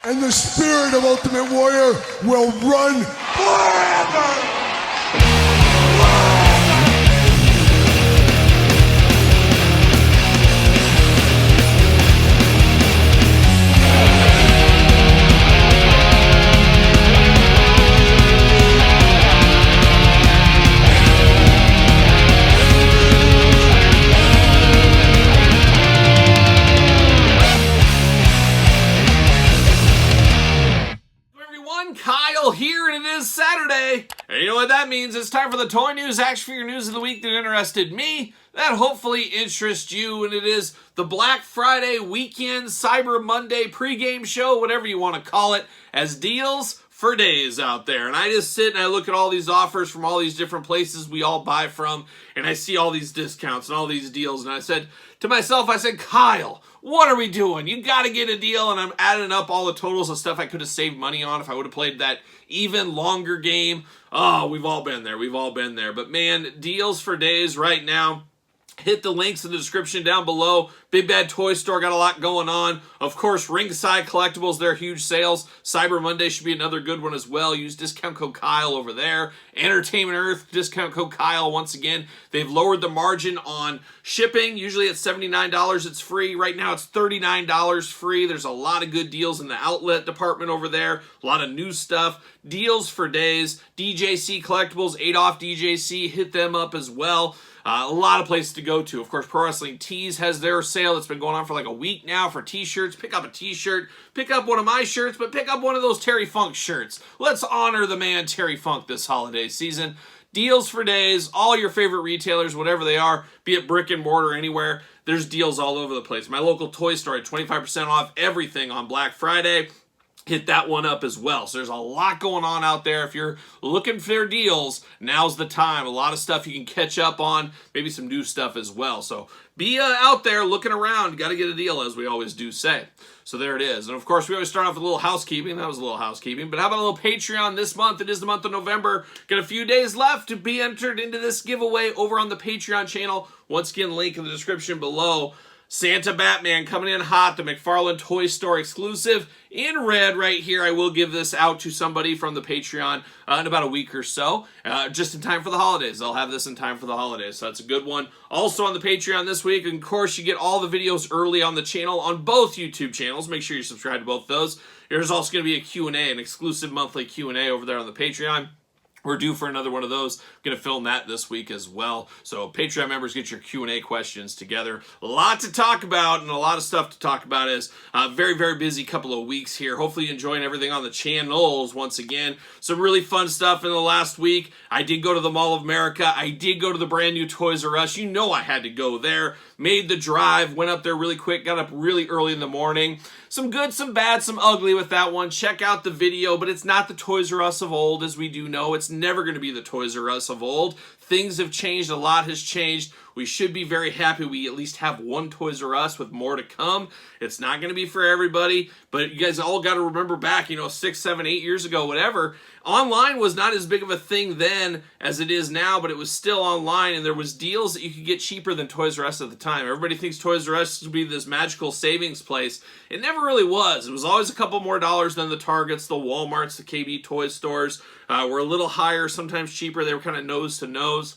And the spirit of Ultimate Warrior will run forever! Kyle here, and it is Saturday. And you know what that means? It's time for the toy news, action figure news of the week that interested me, that hopefully interests you, and it is the Black Friday weekend, Cyber Monday pregame show, whatever you want to call it, as deals for days out there. And I just sit and I look at all these offers from all these different places we all buy from, and I see all these discounts and all these deals, and I said to myself, Kyle, what are we doing? You got to get a deal, and I'm adding up all the totals of stuff I could have saved money on if I would have played that even longer game. Oh, we've all been there. But man, deals for days right now. Hit the links in the description down below. Big Bad Toy Store got a lot going on. Of course, Ringside Collectibles, their huge sales. Cyber Monday should be another good one as well. Use discount code Kyle over there. Entertainment Earth, discount code Kyle once again. They've lowered the margin on shipping. Usually it's $79, it's free. Right now it's $39 free. There's a lot of good deals in the outlet department over there. A lot of new stuff. Deals for days. DJC Collectibles, 8 off DJC. Hit them up as well. A lot of places to go to. Of course, Pro Wrestling Tees has their sale that's been going on for like a week now for t-shirts. Pick up a t-shirt, pick up one of my shirts, but pick up one of those Terry Funk shirts. Let's honor the man Terry Funk this holiday season. Deals for days, all your favorite retailers, whatever they are, be it brick and mortar, anywhere, there's deals all over the place. My local toy store had 25% off everything on Black Friday. Hit that one up as well. So there's a lot going on out there. If you're looking for deals, now's the time. A lot of stuff you can catch up on, maybe some new stuff as well. So be out there looking around. Got to get a deal, as we always do say. So there it is. And of course, we always start off with a little housekeeping. That was a little housekeeping. But how about a little Patreon this month? It is the month of November. Got a few days left to be entered into this giveaway over on the Patreon channel. Once again, link in the description below. Santa Batman coming in hot, the McFarland Toy Store exclusive in red right here. I will give this out to somebody from the Patreon in about a week or so, just in time for the holidays. I'll have this in time for the holidays, so that's a good one. Also on the Patreon this week, and of course, you get all the videos early on the channel on both YouTube channels. Make sure you subscribe to both those. There's also going to be a Q&A, an exclusive monthly Q&A over there on the Patreon. We're due for another one of those. I'm going to film that this week as well. So Patreon members, get your Q&A questions together. A lot to talk about and a lot of stuff to talk about. Is very, very busy couple of weeks here. Hopefully you're enjoying everything on the channels once again. Some really fun stuff in the last week. I did go to the Mall of America. I did go to the brand new Toys R Us. You know I had to go there. Made the drive. Went up there really quick. Got up really early in the morning. Some good, some bad, some ugly with that one. Check out the video, but it's not the Toys R Us of old, as we do know. It's never going to be the Toys R Us of old. Things have changed. A lot has changed. We should be very happy we at least have one Toys R Us with more to come. It's not going to be for everybody, but you guys all got to remember back, 6, 7, 8 years ago, whatever. Online was not as big of a thing then as it is now, but it was still online, and there was deals that you could get cheaper than Toys R Us at the time. Everybody thinks Toys R Us would be this magical savings place. It never really was. It was always a couple more dollars than the Targets, the Walmarts, the KB toy stores. Were a little higher, sometimes cheaper. They were kind of nose to nose.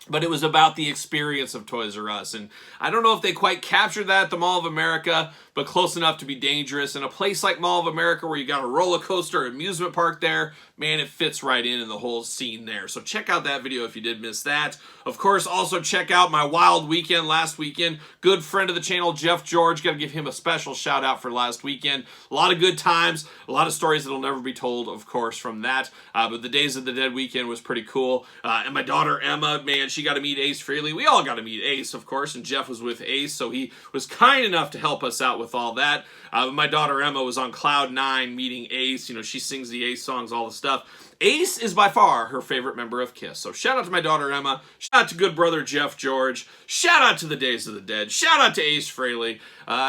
But it was about the experience of Toys R Us. And I don't know if they quite captured that at the Mall of America, but close enough to be dangerous. In a place like Mall of America where you got a roller coaster, amusement park there, man, it fits right in the whole scene there. So check out that video if you did miss that. Of course, also check out my wild weekend last weekend. Good friend of the channel, Jeff George. Got to give him a special shout out for last weekend. A lot of good times, a lot of stories that'll never be told, of course, from that. But the Days of the Dead weekend was pretty cool. And my daughter, Emma, man, she got to meet Ace Frehley. We all got to meet Ace, of course, and Jeff was with Ace, so he was kind enough to help us out with all that. My daughter, Emma, was on cloud 9 meeting Ace. She sings the Ace songs, all the stuff. Ace is by far her favorite member of KISS. So shout out to my daughter Emma. Shout out to good brother Jeff George. Shout out to the Days of the Dead. Shout out to Ace Frehley.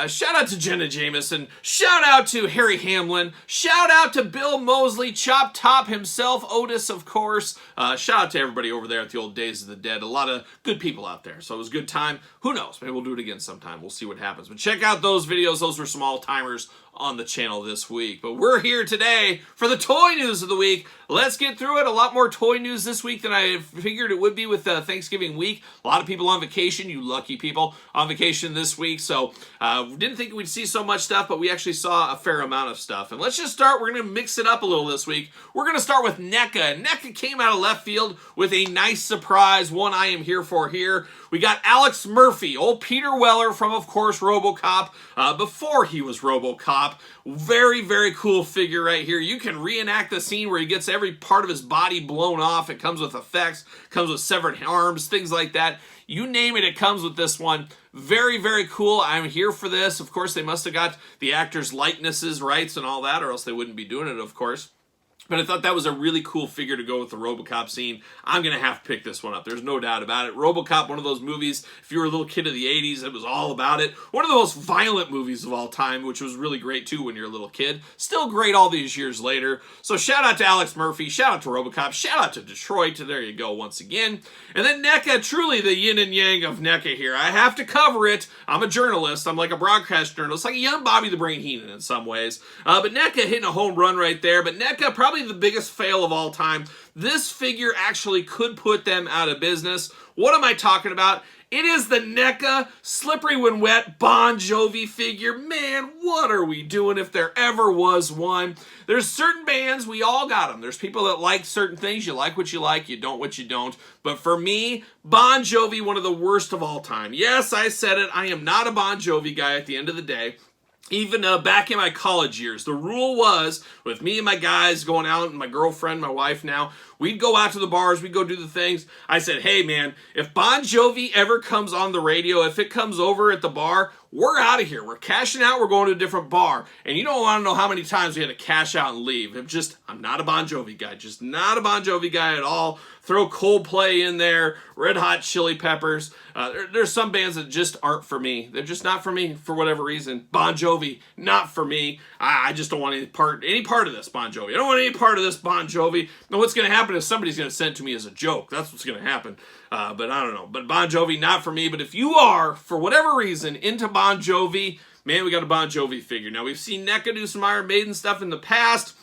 Shout out to Jenna Jameson. Shout out to Harry Hamlin. Shout out to Bill Mosley, Chop Top himself, Otis, of course. Shout out to everybody over there at the old Days of the Dead. A lot of good people out there. So it was a good time. Who knows? Maybe we'll do it again sometime. We'll see what happens. But check out those videos. Those were some all-timers on the channel this week. But we're here today for the toy news of the week. Let's get through it. A lot more toy news this week than I figured it would be with Thanksgiving week. A lot of people on vacation, you lucky people, on vacation this week. So didn't think we'd see so much stuff, but we actually saw a fair amount of stuff. And let's just start. We're going to mix it up a little this week. We're going to start with NECA. NECA came out of left field with a nice surprise, one I am here for here. We got Alex Murphy, old Peter Weller from, of course, RoboCop, before he was RoboCop. Very, very cool figure right here. You can reenact the scene where he gets every part of his body blown off. It comes with effects, comes with severed arms, things like that. You name it, it comes with this one. Very, very cool. I'm here for this. Of course, they must have got the actors' likenesses, rights, and all that, or else they wouldn't be doing it, of course. But I thought that was a really cool figure to go with the RoboCop scene. I'm going to have to pick this one up. There's no doubt about it. RoboCop, one of those movies, if you were a little kid of the 80s, it was all about it. One of the most violent movies of all time, which was really great too when you're a little kid. Still great all these years later. So shout out to Alex Murphy. Shout out to RoboCop. Shout out to Detroit. There you go once again. And then NECA, truly the yin and yang of NECA here. I have to cover it. I'm a journalist. I'm like a broadcast journalist, like a young Bobby the Brain Heenan in some ways. But NECA hitting a home run right there. But NECA, probably the biggest fail of all time. This figure actually could put them out of business. What am I talking about? It is the NECA Slippery When Wet Bon Jovi figure. Man, what are we doing if there ever was one? There's certain bands, we all got them. There's people that like certain things. You like what you like, you don't what you don't. But for me, Bon Jovi, one of the worst of all time. Yes, I said it. I am not a Bon Jovi guy at the end of the day. Even back in my college years, the rule was, with me and my guys going out, and my girlfriend, my wife now, we'd go out to the bars, we'd go do the things. I said, hey man, if Bon Jovi ever comes on the radio, if it comes over at the bar, we're out of here. We're cashing out, we're going to a different bar. And you don't want to know how many times we had to cash out and leave. I'm not a Bon Jovi guy, just not a Bon Jovi guy at all. Throw Coldplay in there, Red Hot Chili Peppers. There's some bands that just aren't for me. They're just not for me for whatever reason. Bon Jovi, not for me. I just don't want any part of this Bon Jovi. I don't want any part of this Bon Jovi. And what's going to happen is somebody's going to send it to me as a joke. That's what's going to happen. But I don't know. But Bon Jovi, not for me. But if you are, for whatever reason, into Bon Jovi, man, we got a Bon Jovi figure. Now, we've seen NECA do some Iron Maiden stuff in the past.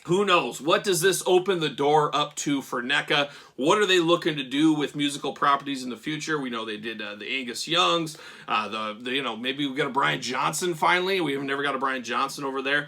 Who knows? What does this open the door up to for NECA? What are they looking to do with musical properties in the future? We know they did the Angus Youngs. Maybe we got a Brian Johnson finally. We have never got a Brian Johnson over there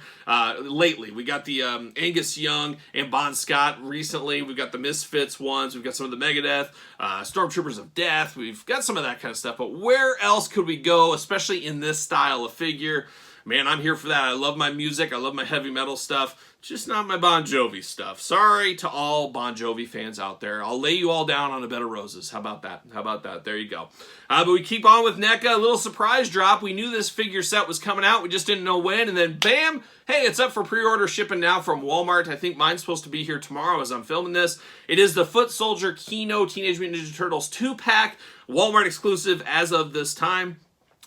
lately. We got the Angus Young and Bon Scott recently. We've got the Misfits ones. We've got some of the Megadeth, Stormtroopers of Death. We've got some of that kind of stuff. But where else could we go, especially in this style of figure? Man, I'm here for that. I love my music. I love my heavy metal stuff. Just not my Bon Jovi stuff. Sorry to all Bon Jovi fans out there. I'll lay you all down on a bed of roses. How about that? How about that? There you go. But we keep on with NECA. A little surprise drop. We knew this figure set was coming out. We just didn't know when. And then bam, hey, it's up for pre-order shipping now from Walmart. I think mine's supposed to be here tomorrow as I'm filming this. It is the Foot Soldier Kino Teenage Mutant Ninja Turtles 2-pack. Walmart exclusive as of this time.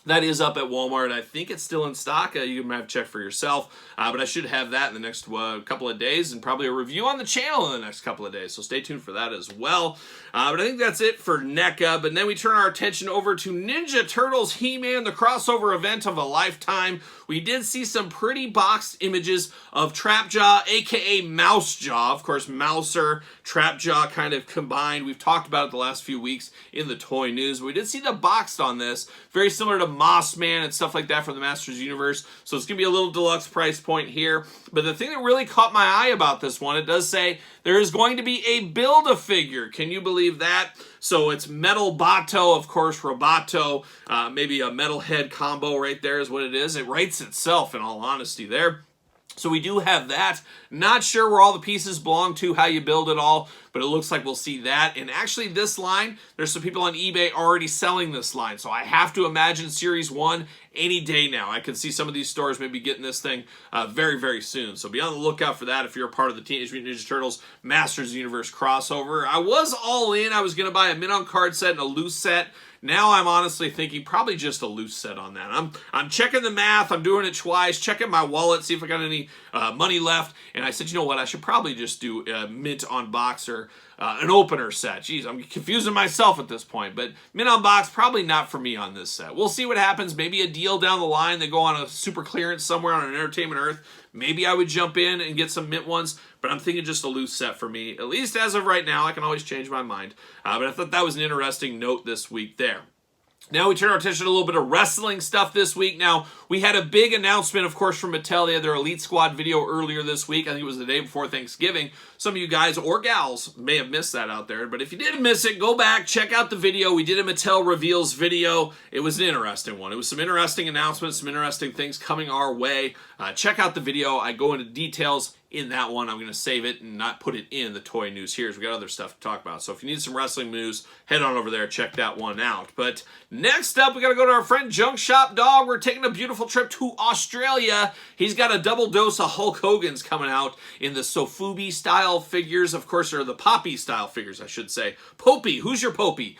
That is up at Walmart. I think it's still in stock. You might have to check for yourself. But I should have that in the next couple of days, and probably a review on the channel in the next couple of days. So stay tuned for that as well. But I think that's it for NECA. But then we turn our attention over to Ninja Turtles HeMan, the crossover event of a lifetime. We did see some pretty boxed images of Trapjaw, aka Mousejaw. Of course, Mouser, Trapjaw kind of combined. We've talked about it the last few weeks in the toy news. But we did see the boxed on this. Very similar to Mossman and stuff like that from the Masters Universe. So it's going to be a little deluxe price point here. But the thing that really caught my eye about this one, it does say there is going to be a Build-A-Figure. Can you believe that? So it's Metal Bato, of course, Roboto, maybe a metal head combo right there is what it is. It writes itself, in all honesty, there. So we do have that. Not sure where all the pieces belong to, how you build it all, but it looks like we'll see that. And actually this line, there's some people on eBay already selling this line. So I have to imagine Series 1 any day now. I can see some of these stores maybe getting this thing very, very soon. So be on the lookout for that if you're a part of the Teenage Mutant Ninja Turtles Masters Universe crossover. I was all in. I was going to buy a mint-on card set and a loose set. Now I'm honestly thinking probably just a loose set on that. I'm checking the math. I'm doing it twice, checking my wallet, see if I got any money left. And I said, you know what? I should probably just do a mint on boxer, an opener set. Jeez, I'm confusing myself at this point. But mint on box, probably not for me on this set. We'll see what happens. Maybe a deal deal down the line, they go on a super clearance somewhere on an Entertainment Earth, maybe I would jump in and get some mint ones, but I'm thinking just a loose set for me, at least as of right now. I can always change my mind, but I thought that was an interesting note this week there. Now we turn our attention to a little bit of wrestling stuff this week. Now, we had a big announcement, of course, from Mattel. They had their Elite Squad video earlier this week. I think it was the day before Thanksgiving. Some of you guys or gals may have missed that out there. But if you didn't miss it, go back, check out the video. We did a Mattel Reveals video. It was an interesting one. It was some interesting announcements, some interesting things coming our way. Check out the video. I go into details in that one. I'm going to save it and not put it in the toy news here, as we got other stuff to talk about. So if you need some wrestling news, head on over there, check that one out. But next up, we got to go to our friend Junk Shop Dog. We're taking a beautiful trip to Australia. He's got a double dose of Hulk Hogan's coming out in the Sofubi style figures. Of course, or the Poppy style figures, I should say. Popey, who's your Popey?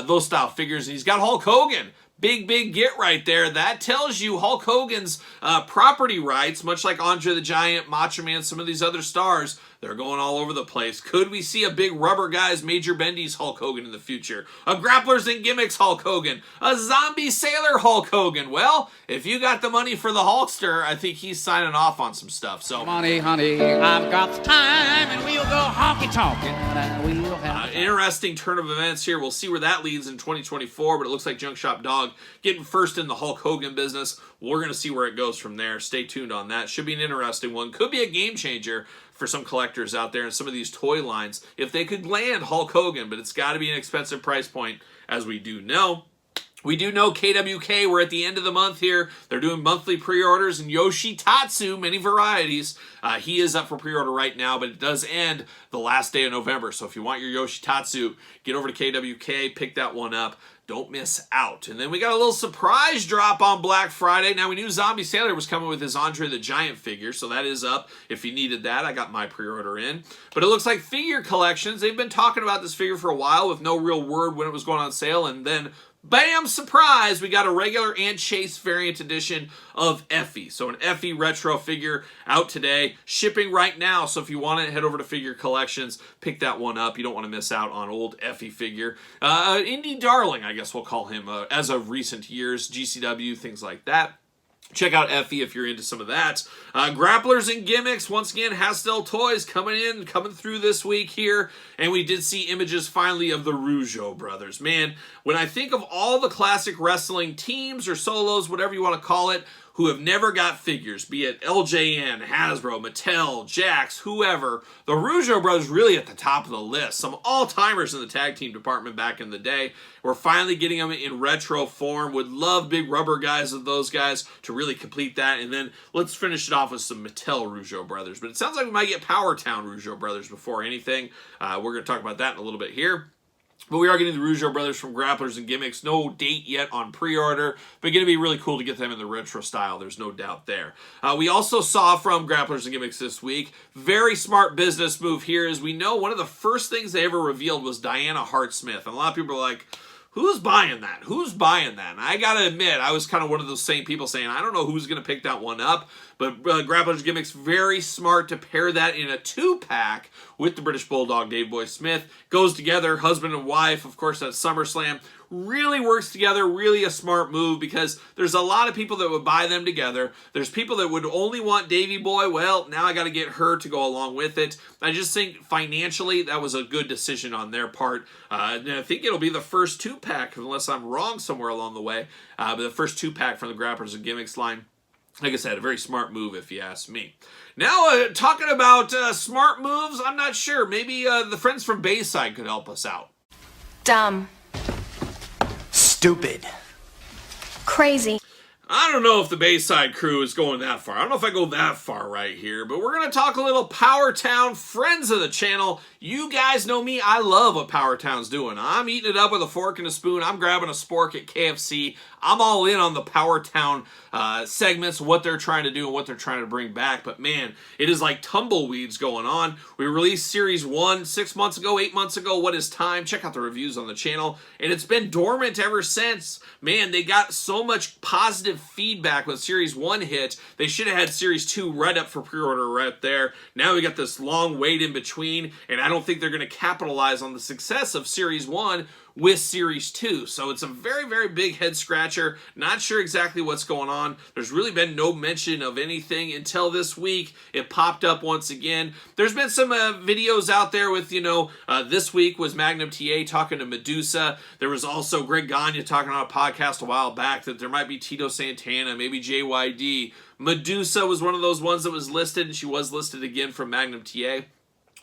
Those style figures. And he's got Hulk Hogan. Big get right there. That tells you Hulk Hogan's property rights, much like Andre the Giant, Macho Man, some of these other stars, they're going all over the place. Could we see a big Rubber Guys, Major Bendy's Hulk Hogan in the future? A Grapplers and Gimmicks Hulk Hogan? A Zombie Sailor Hulk Hogan? Well, if you got the money for the Hulkster, I think he's signing off on some stuff. So, money, honey, I've got the time, and we'll go honky-tonkin', and we'll have interesting turn of events here. We'll see where that leads in 2024, but it looks like Junk Shop Dog getting first in the Hulk Hogan business. We're going to see where it goes from there. Stay tuned on that. Should be an interesting one. Could be a game changer for some collectors out there and some of these toy lines if they could land Hulk Hogan, but it's got to be an expensive price point, as we do know. We do know KWK, we're at the end of the month here. They're doing monthly pre-orders, and Yoshitatsu, many varieties. He is up for pre-order right now, but it does end the last day of November. So if you want your Yoshitatsu, get over to KWK, pick that one up. Don't miss out. And then we got a little surprise drop on Black Friday. Now, we knew Zombie Sailor was coming with his Andre the Giant figure, so that is up. If you needed that, I got my pre-order in. But it looks like Figure Collections, they've been talking about this figure for a while with no real word when it was going on sale, and then bam, surprise, we got a regular and Chase variant edition of Effie. So an Effie retro figure out today, shipping right now. So if you want it, head over to Figure Collections, pick that one up. You don't want to miss out on old Effie figure. Indie darling, I guess we'll call him, as of recent years, GCW, things like that. Check out Effie if you're into some of that. Grapplers and Gimmicks, once again, Hasbro Toys coming through this week here. And we did see images finally of the Rougeau brothers. Man, when I think of all the classic wrestling teams or solos, whatever you want to call it, who have never got figures, be it LJN, Hasbro, Mattel, Jax, whoever, the Rougeau brothers really at the top of the list. Some all-timers in the tag team department back in the day. We're finally getting them in retro form. Would love big Rubber Guys of those guys to really complete that. And then let's finish it off with some Mattel Rougeau brothers. But it sounds like we might get Power Town Rougeau brothers before anything. We're going to talk about that in a little bit here. But we are getting the Rougeau brothers from Grapplers and Gimmicks. No date yet on pre-order, but going to be really cool to get them in the retro style. There's no doubt there. We also saw from Grapplers and Gimmicks this week, very smart business move here. As we know, one of the first things they ever revealed was Diana Hart-Smith. And a lot of people are like, who's buying that? Who's buying that? And I got to admit, I was kind of one of those same people saying, I don't know who's going to pick that one up. But Grapplers Gimmicks, very smart to pair that in a 2-pack with the British Bulldog, Dave Boy Smith. Goes together, husband and wife, of course, at SummerSlam. Really works together, really a smart move, because there's a lot of people that would buy them together. There's people that would only want Davey Boy. Well, now I got to get her to go along with it. I just think financially that was a good decision on their part. And I think it'll be the first 2-pack, unless I'm wrong somewhere along the way. But the first 2-pack from the Grapplers and Gimmicks line. Like I said, a very smart move if you ask me. Now, talking about smart moves, I'm not sure. Maybe the friends from Bayside could help us out. Dumb. Stupid. Crazy. I don't know if the Bayside crew is going that far. I don't know if I go that far right here, but we're going to talk a little Power Town, friends of the channel. You guys know me. I love what Power Town's doing. I'm eating it up with a fork and a spoon. I'm grabbing a spork at KFC. I'm all in on the Power Town segments, what they're trying to do and what they're trying to bring back. But man, it is like tumbleweeds going on. We released Series 1 6 months ago, 8 months ago. What is time? Check out the reviews on the channel. And it's been dormant ever since. Man, they got so much positive feedback when Series 1 hit. They should have had Series 2 right up for pre-order right there. Now we got this long wait in between, and I don't think they're going to capitalize on the success of Series 1 with Series 2. So it's a very, very big head scratcher. Not sure exactly what's going on. There's really been no mention of anything until this week. It popped up once again. There's been some videos out there with, this week was Magnum TA talking to Medusa. There was also Greg Gagne talking on a podcast a while back that there might be Tito Santana, maybe JYD. Medusa was one of those ones that was listed, and she was listed again from Magnum TA.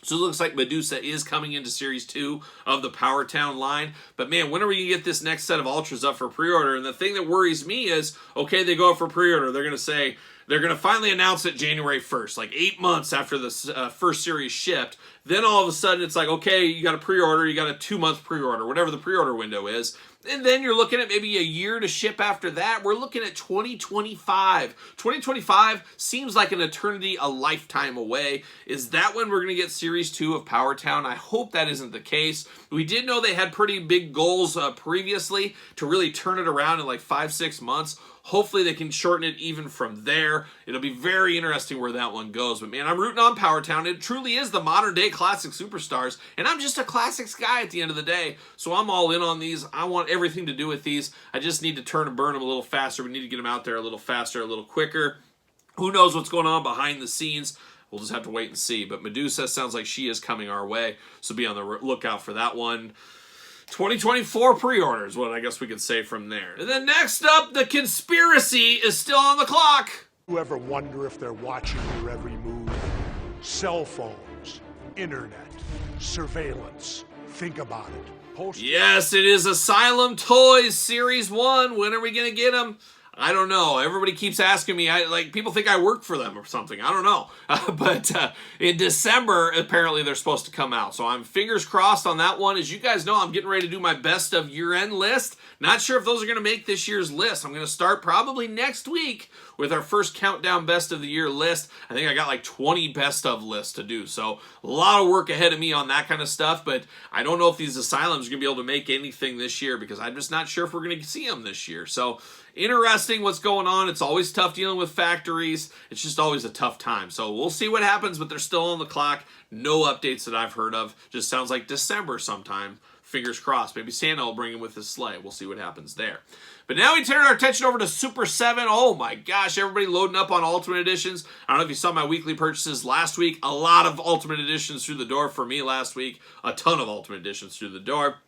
So it looks like Medusa is coming into Series 2 of the Power Town line. But man, when are we going to get this next set of Ultras up for pre-order? And the thing that worries me is, okay, they go up for pre-order. They're going to say, they're going to finally announce it January 1st, like 8 months after the first series shipped. Then all of a sudden it's like, okay, you got a pre-order, you got a 2-month pre-order, whatever the pre-order window is. And then you're looking at maybe a year to ship after that. We're looking at 2025. 2025 seems like an eternity, a lifetime away. Is that when we're going to get Series 2 of Power Town? I hope that isn't the case. We did know they had pretty big goals previously to really turn it around in like 5-6 months. Hopefully they can shorten it even from there. It'll be very interesting where that one goes. But man, I'm rooting on Power Town. It truly is the modern day classic superstars. And I'm just a classics guy at the end of the day. So I'm all in on these. I want everything to do with these. I just need to turn and burn them a little faster. We need to get them out there a little faster, a little quicker. Who knows what's going on behind the scenes? We'll just have to wait and see. But Medusa sounds like she is coming our way. So be on the lookout for that one. 2024 pre-orders, what I guess we could say from there. And then next up, the conspiracy is still on the clock. You ever wonder if they're watching your every move? Cell phones, internet, surveillance. Think about it. Yes, it is Asylum Toys Series 1. When are we going to get them? I don't know. Everybody keeps asking me. People think I work for them or something. I don't know. But in December, apparently they're supposed to come out. So I'm fingers crossed on that one. As you guys know, I'm getting ready to do my best of year-end list. Not sure if those are going to make this year's list. I'm going to start probably next week with our first countdown best of the year list. I think I got like 20 best of lists to do. So a lot of work ahead of me on that kind of stuff. But I don't know if these Asylums are going to be able to make anything this year because I'm just not sure if we're going to see them this year. So interesting what's going on. It's always tough dealing with factories. It's just always a tough time. So we'll see what happens, but they're still on the clock. No updates that I've heard of. Just sounds like December sometime. Fingers crossed. Maybe Santa will bring him with his sleigh. We'll see what happens there. But now we turn our attention over to Super 7. Oh my gosh, everybody loading up on Ultimate Editions. I don't know if you saw my weekly purchases last week. A lot of Ultimate Editions through the door for me last week. A ton of Ultimate Editions through the door.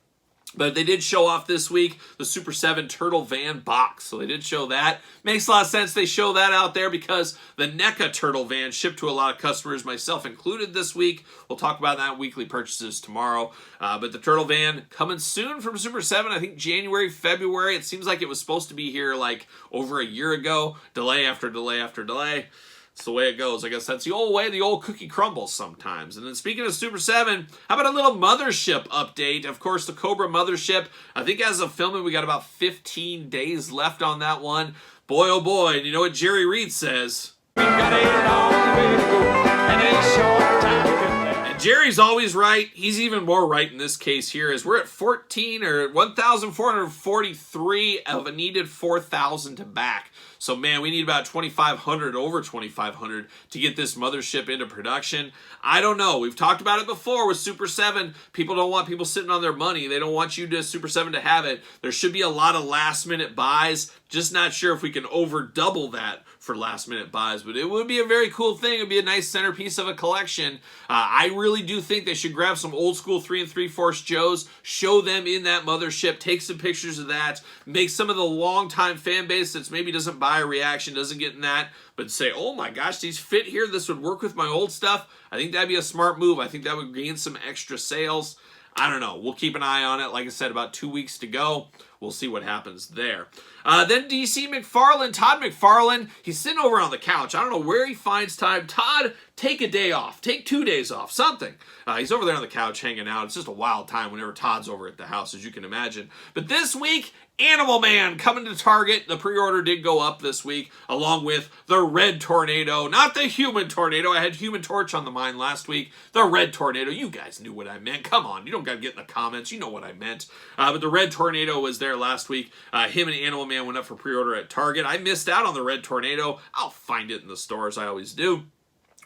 But they did show off this week the Super 7 Turtle Van box. So they did show that. Makes a lot of sense they show that out there because the NECA Turtle Van shipped to a lot of customers, myself included this week. We'll talk about that in weekly purchases tomorrow. But the Turtle Van coming soon from Super 7. I think January, February. It seems like it was supposed to be here like over a year ago. Delay after delay after delay. It's the way it goes. I guess that's the old way the old cookie crumbles sometimes. And then speaking of Super 7, how about a little Mothership update? Of course, the Cobra Mothership. I think as of filming, we got about 15 days left on that one. Boy, oh boy. And you know what Jerry Reed says? We've got a long way to go and a short time to get. And Jerry's always right. He's even more right in this case here as we're at 1,443 of a needed 4,000 to back. So, man, we need about 2,500, over 2,500 to get this Mothership into production. I don't know. We've talked about it before with Super 7. People don't want people sitting on their money. They don't want you to Super 7 to have it. There should be a lot of last-minute buys. Just not sure if we can over-double that for last-minute buys. But it would be a very cool thing. It would be a nice centerpiece of a collection. I really do think they should grab some old-school 3 3/4 Joes, show them in that Mothership, take some pictures of that, make some of the long-time fan base that's maybe doesn't buy a reaction, doesn't get in that, but say, oh my gosh, these fit here, this would work with my old stuff. I think that'd be a smart move. I think that would gain some extra sales. I don't know. We'll keep an eye on it. Like I said, about 2 weeks to go. We'll see what happens there. Then DC McFarland, Todd McFarland, he's sitting over on the couch. I don't know where he finds time. Todd, take a day off. Take 2 days off. Something. He's over there on the couch hanging out. It's just a wild time whenever Todd's over at the house, as you can imagine. But this week, Animal Man coming to Target. The pre-order did go up this week, along with the Red Tornado. Not the Human Tornado. I had Human Torch on the mind last week. The Red Tornado. You guys knew what I meant. Come on. You don't got to get in the comments. You know what I meant. But the Red Tornado was there last week. Him and Animal Man went up for pre-order at Target. I missed out on the Red Tornado. I'll find it in the stores. I always do.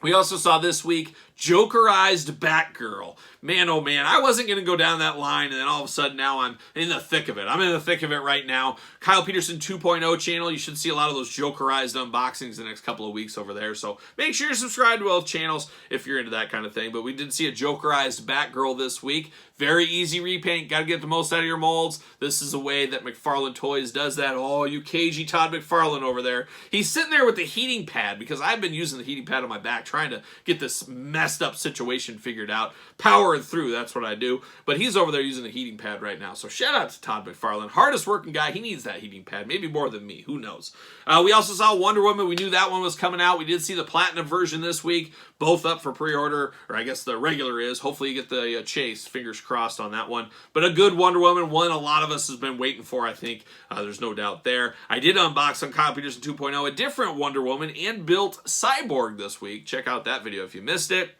We also saw this week Jokerized Batgirl. Man, oh man, I wasn't going to go down that line, and then all of a sudden now I'm in the thick of it. I'm in the thick of it right now. Kyle Peterson 2.0 channel. You should see a lot of those Jokerized unboxings the next couple of weeks over there. So make sure you're subscribed to both channels if you're into that kind of thing. But we did see a Jokerized Batgirl this week. Very easy repaint. Got to get the most out of your molds. This is a way that McFarland Toys does that. Oh, you cagey Todd McFarland over there. He's sitting there with the heating pad because I've been using the heating pad on my back trying to get this messed up situation figured out. Powering through, that's what I do. But he's over there using the heating pad right now. So shout out to Todd McFarland. Hardest working guy. He needs that heating pad. Maybe more than me. Who knows? We also saw Wonder Woman. We knew that one was coming out. We did see the Platinum version this week. Both up for pre-order, or I guess the regular is. Hopefully you get the Chase. Fingers crossed on that one. But a good Wonder Woman, one a lot of us has been waiting for, I think. There's no doubt there. I did unbox on Kyle Peterson 2.0 a different Wonder Woman and built Cyborg this week. Check out that video if you missed it.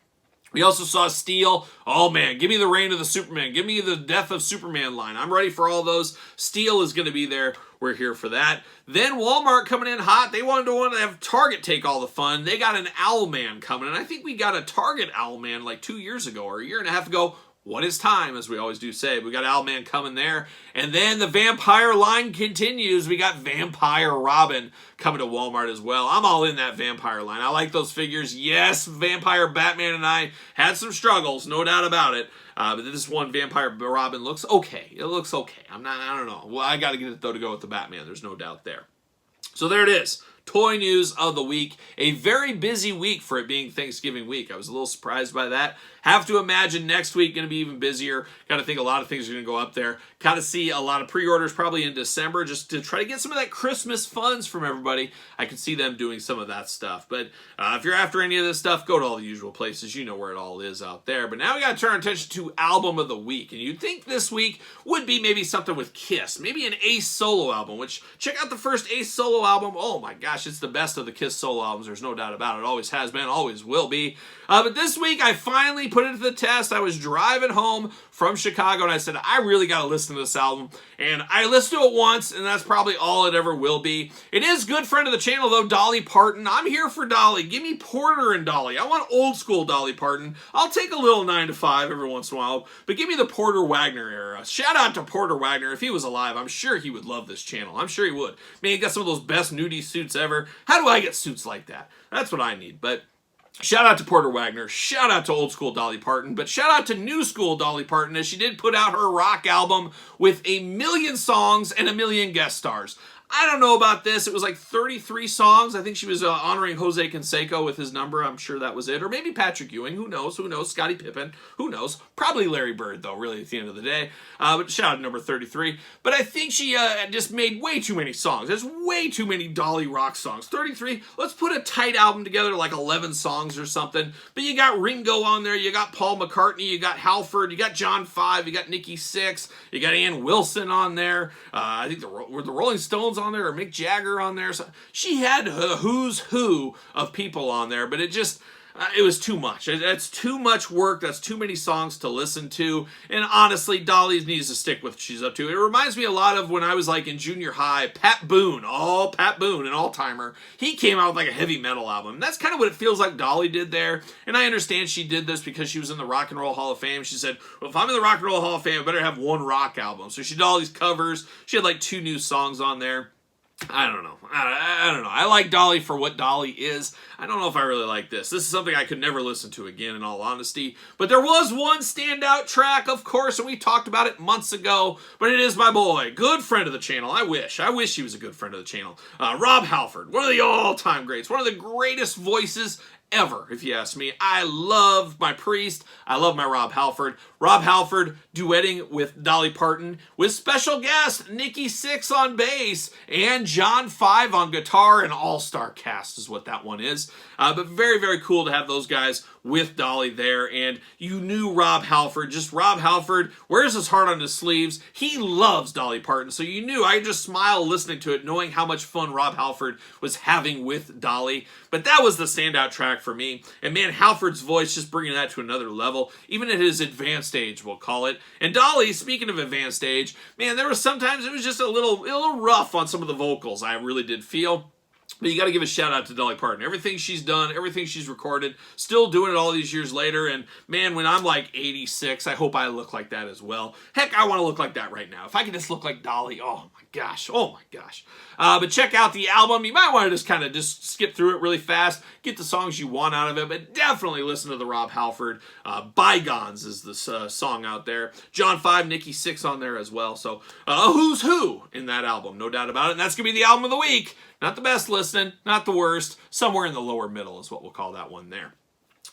We also saw Steel. Oh man, give me the reign of the Superman. Give me the death of Superman line. I'm ready for all those. Steel is going to be there. We're here for that. Then Walmart coming in hot. They wanted to have Target take all the fun. They got an Owlman coming. And I think we got a Target Owlman like 2 years ago or a year and a half ago. What is time, as we always do say. We got Owlman coming there. And then the vampire line continues. We got Vampire Robin coming to Walmart as well. I'm all in that vampire line. I like those figures. Yes, Vampire Batman and I had some struggles, no doubt about it. But this one Vampire Robin looks okay. It looks okay. I don't know. Well, I got to get it, though, to go with the Batman. There's no doubt there. So there it is. Toy news of the week. A very busy week for it being Thanksgiving week. I was a little surprised by that. Have to imagine next week going to be even busier. Got to think a lot of things are going to go up there. Got to see a lot of pre-orders probably in December just to try to get some of that Christmas funds from everybody. I could see them doing some of that stuff. But if you're after any of this stuff, go to all the usual places. You know where it all is out there. But now we got to turn our attention to Album of the Week. And you'd think this week would be maybe something with Kiss. Maybe an Ace solo album, which check out the first Ace solo album. Oh my gosh, it's the best of the Kiss solo albums. There's no doubt about it. Always has been, always will be. But this week, I finally put it to the test. I was driving home from Chicago, and I said, I really got to listen to this album. And I listened to it once, and that's probably all it ever will be. It is good friend of the channel, though, Dolly Parton. I'm here for Dolly. Give me Porter and Dolly. I want old school Dolly Parton. I'll take a little 9 to 5 every once in a while, but give me the Porter Wagner era. Shout out to Porter Wagner. If he was alive, I'm sure he would love this channel. I'm sure he would. Man, he got some of those best nudie suits ever. How do I get suits like that? That's what I need, but shout out to Porter Wagner, shout out to old school Dolly Parton, but shout out to new school Dolly Parton as she did put out her rock album with 1,000,000 songs and 1,000,000 guest stars. I don't know about this. It was like 33 songs. I think she was honoring Jose Canseco with his number. I'm sure that was it. Or maybe Patrick Ewing. Who knows? Who knows? Scottie Pippen. Who knows? Probably Larry Bird, though, really, at the end of the day. But shout out to number 33. But I think she just made way too many songs. There's way too many Dolly rock songs. 33. Let's put a tight album together, like 11 songs or something. But you got Ringo on there. You got Paul McCartney. You got Halford. You got John 5. You got Nikki 6. You got Ann Wilson on there. I think were the Rolling Stones on there, or Mick Jagger on there. So she had a who's who of people on there, but it just it was too much. That's too much work. That's too many songs to listen to. And honestly, Dolly needs to stick with what she's up to. It reminds me a lot of when I was like in junior high. Pat Boone, an all-timer. He came out with like a heavy metal album. And that's kind of what it feels like Dolly did there. And I understand she did this because she was in the Rock and Roll Hall of Fame. She said, well, if I'm in the Rock and Roll Hall of Fame, I better have one rock album. So she did all these covers. She had like 2 new songs on there. I don't know. I don't know. I like Dolly for what Dolly is. I don't know if I really like this. This is something I could never listen to again, in all honesty. But there was one standout track, of course, and we talked about it months ago. But it is my boy, good friend of the channel. I wish he was a good friend of the channel. Rob Halford, one of the all-time greats. One of the greatest voices ever, if you ask me. I love my Priest. I love my Rob Halford. Rob Halford duetting with Dolly Parton with special guest Nikki 6 on bass and John 5 on guitar. An all-star cast is what that one is. But very, very cool to have those guys with Dolly there. And you knew Rob Halford. Just Rob Halford wears his heart on his sleeves. He loves Dolly Parton. So you knew, I just smile listening to it, knowing how much fun Rob Halford was having with Dolly. But that was the standout track for me. And man, Halford's voice just bringing that to another level, even at his advanced age, we'll call it. And Dolly, speaking of advanced age, man, there was sometimes it was just a little rough on some of the vocals, I really did feel. But you got to give a shout out to Dolly Parton. Everything she's done, everything she's recorded, still doing it all these years later. And man, when I'm like 86, I hope I look like that as well. Heck, I want to look like that right now. If I could just look like Dolly, oh my gosh. But check out the album. You might want to just kind of just skip through it really fast, get the songs you want out of it, but definitely listen to the Rob Halford. Bygones is the song out there. John 5, Nikki 6 on there as well. So a who's who in that album, no doubt about it. And that's going to be the album of the week. Not the best listening, not the worst. Somewhere in the lower middle is what we'll call that one there.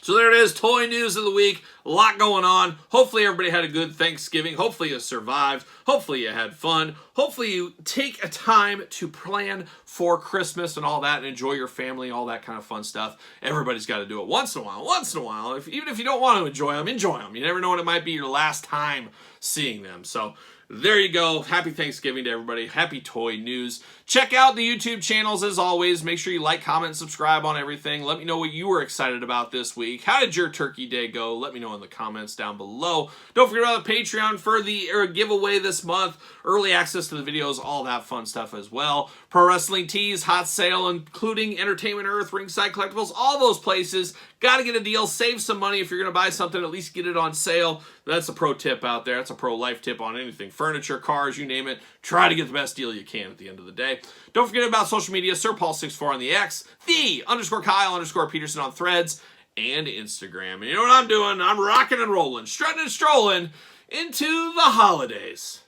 So there it is, toy news of the week. A lot going on. Hopefully everybody had a good Thanksgiving. Hopefully you survived. Hopefully you had fun. Hopefully you take a time to plan for Christmas and all that and enjoy your family, all that kind of fun stuff. Everybody's got to do it once in a while. Even if you don't want to enjoy them, enjoy them. You never know when it might be your last time seeing them. So there you go. Happy Thanksgiving to everybody. Happy toy news. Check out the YouTube channels as always. Make sure you like, comment, and subscribe on everything. Let me know what you were excited about this week. How did your turkey day go? Let me know in the comments down below. Don't forget about the Patreon for the giveaway this month. Early access to the videos, all that fun stuff as well. Pro Wrestling Tees, hot sale, including Entertainment Earth, Ringside Collectibles, all those places. Got to get a deal. Save some money. If you're going to buy something, at least get it on sale. That's a pro tip out there. That's a pro life tip on anything. Furniture, cars, you name it. Try to get the best deal you can at the end of the day. Don't forget about social media. SirPaul64 on the X. _Kyle_Peterson on Threads and Instagram. And you know what I'm doing? I'm rocking and rolling, strutting and strolling into the holidays.